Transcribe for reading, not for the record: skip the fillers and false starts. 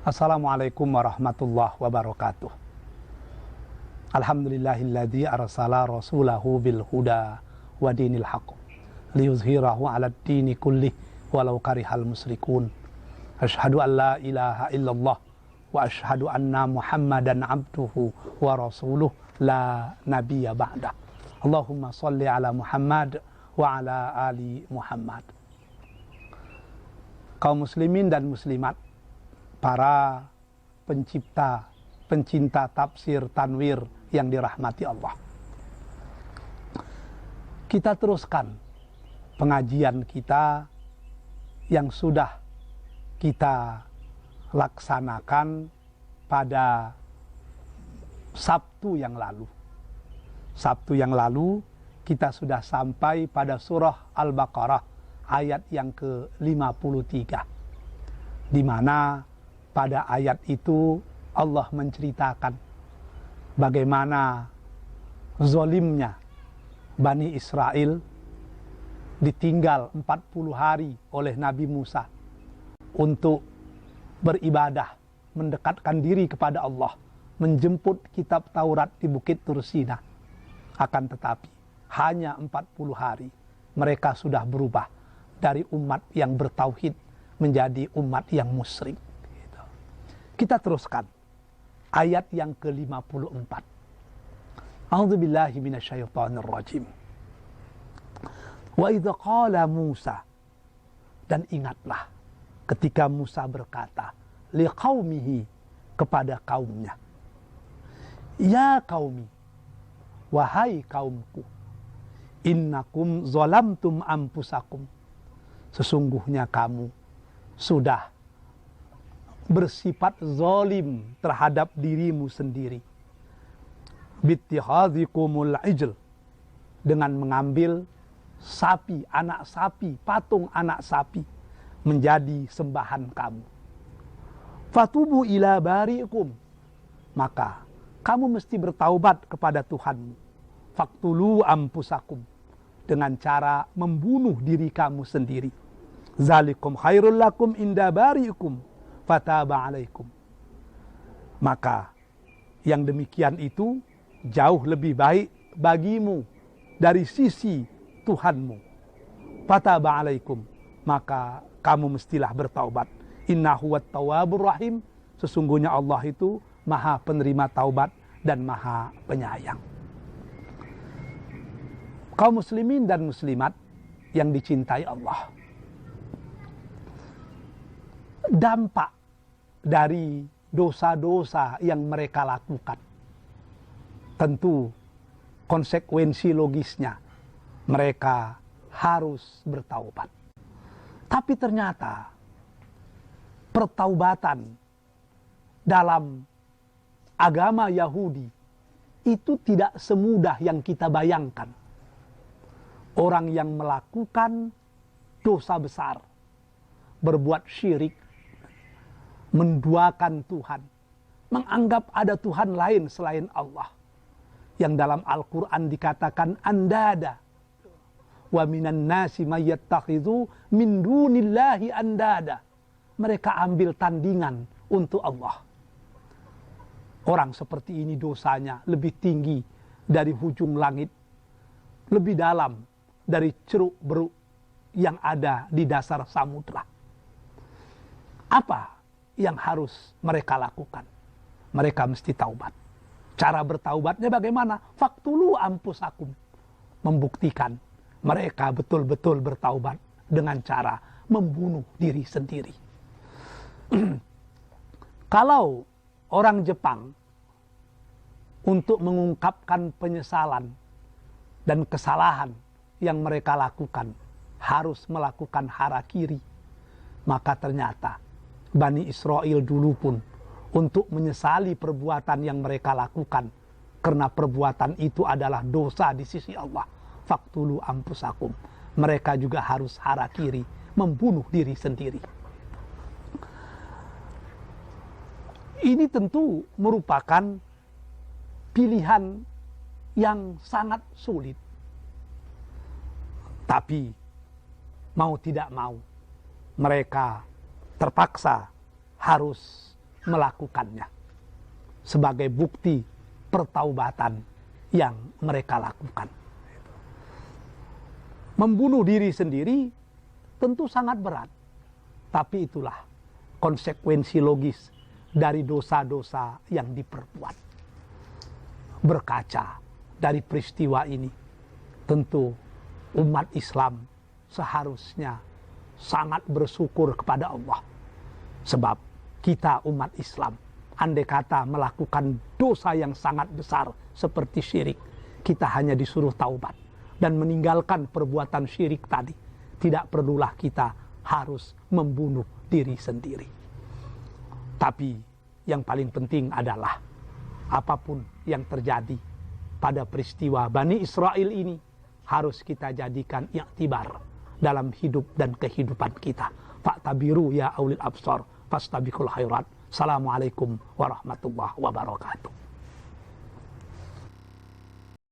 Assalamualaikum warahmatullahi wabarakatuh. Alhamdulillahilladzi arsala rasulahu bil huda wa dinil haqq liyuzhirahu 'alad dini kullih walau karihal musyrikun. Asyhadu an la ilaha illallah wa asyhadu anna Muhammadan abduhu wa rasuluh la nabiyya ba'dah. Allahumma shalli ala Muhammad wa ala ali Muhammad. Kaum muslimin dan muslimat, para pencinta tafsir tanwir yang dirahmati Allah. Kita teruskan pengajian kita yang sudah kita laksanakan pada Sabtu yang lalu. Sabtu yang lalu kita sudah sampai pada surah Al-Baqarah ayat yang ke-53, di mana pada ayat itu Allah menceritakan bagaimana zolimnya Bani Israel ditinggal 40 hari oleh Nabi Musa untuk beribadah, mendekatkan diri kepada Allah, menjemput kitab Taurat di Bukit Tursina. Akan tetapi hanya 40 hari mereka sudah berubah dari umat yang bertauhid menjadi umat yang musyrik. Kita teruskan ayat yang ke-54. A'udzubillahi minasyaitonirrajim. Wa idza qala Musa, dan ingatlah ketika Musa berkata liqaumihi, kepada kaumnya, ya qaumi, wahai kaumku, innakum zalamtum anfusakum, sesungguhnya kamu sudah bersifat zalim terhadap dirimu sendiri, bittihadzikumul ijl, dengan mengambil sapi, anak sapi, patung anak sapi menjadi sembahan kamu. Fatubu ila bariikum, maka kamu mesti bertaubat kepada Tuhanmu. Faktulu anfusakum, dengan cara membunuh diri kamu sendiri. Zalikum khairul lakum inda bariikum fataba alaikum, maka yang demikian itu jauh lebih baik bagimu dari sisi Tuhanmu. Fataba alaikum, maka kamu mestilah bertaubat. Innahu wat-tawwabur rahim, sesungguhnya Allah itu maha penerima taubat dan maha penyayang. Kaum muslimin dan muslimat yang dicintai Allah, dampak dari dosa-dosa yang mereka lakukan, tentu konsekuensi logisnya mereka harus bertaubat. Tapi ternyata pertaubatan dalam agama Yahudi itu tidak semudah yang kita bayangkan. Orang yang melakukan dosa besar, berbuat syirik, menduakan Tuhan, menganggap ada Tuhan lain selain Allah, yang dalam Al-Quran dikatakan andada, wa minan nasi mayyattakhidhu min dunillahi andada, mereka ambil tandingan untuk Allah. Orang seperti ini dosanya lebih tinggi dari ujung langit, lebih dalam dari ceruk beruk yang ada di dasar samudra. Apa yang harus mereka lakukan? Mereka mesti taubat. Cara bertaubatnya bagaimana? Faktulu anfusakum, membuktikan mereka betul-betul bertaubat dengan cara membunuh diri sendiri. Kalau orang Jepang untuk mengungkapkan penyesalan dan kesalahan yang mereka lakukan harus melakukan harakiri, maka ternyata Bani Israel dulu pun untuk menyesali perbuatan yang mereka lakukan, karena perbuatan itu adalah dosa di sisi Allah, faktulu anfusakum, mereka juga harus harakiri, membunuh diri sendiri. Ini tentu merupakan pilihan yang sangat sulit. Tapi mau tidak mau mereka terpaksa harus melakukannya sebagai bukti pertaubatan yang mereka lakukan. Membunuh diri sendiri tentu sangat berat, tapi itulah konsekuensi logis dari dosa-dosa yang diperbuat. Berkaca dari peristiwa ini, tentu umat Islam seharusnya sangat bersyukur kepada Allah. Sebab kita umat Islam, andai kata melakukan dosa yang sangat besar seperti syirik, kita hanya disuruh taubat dan meninggalkan perbuatan syirik tadi. Tidak perlulah kita harus membunuh diri sendiri. Tapi yang paling penting adalah apapun yang terjadi pada peristiwa Bani Israel ini harus kita jadikan iktibar dalam hidup dan kehidupan kita. Fa'tabiru ya aulil absar fastabiqul khairat. Assalamualaikum warahmatullahi wabarakatuh.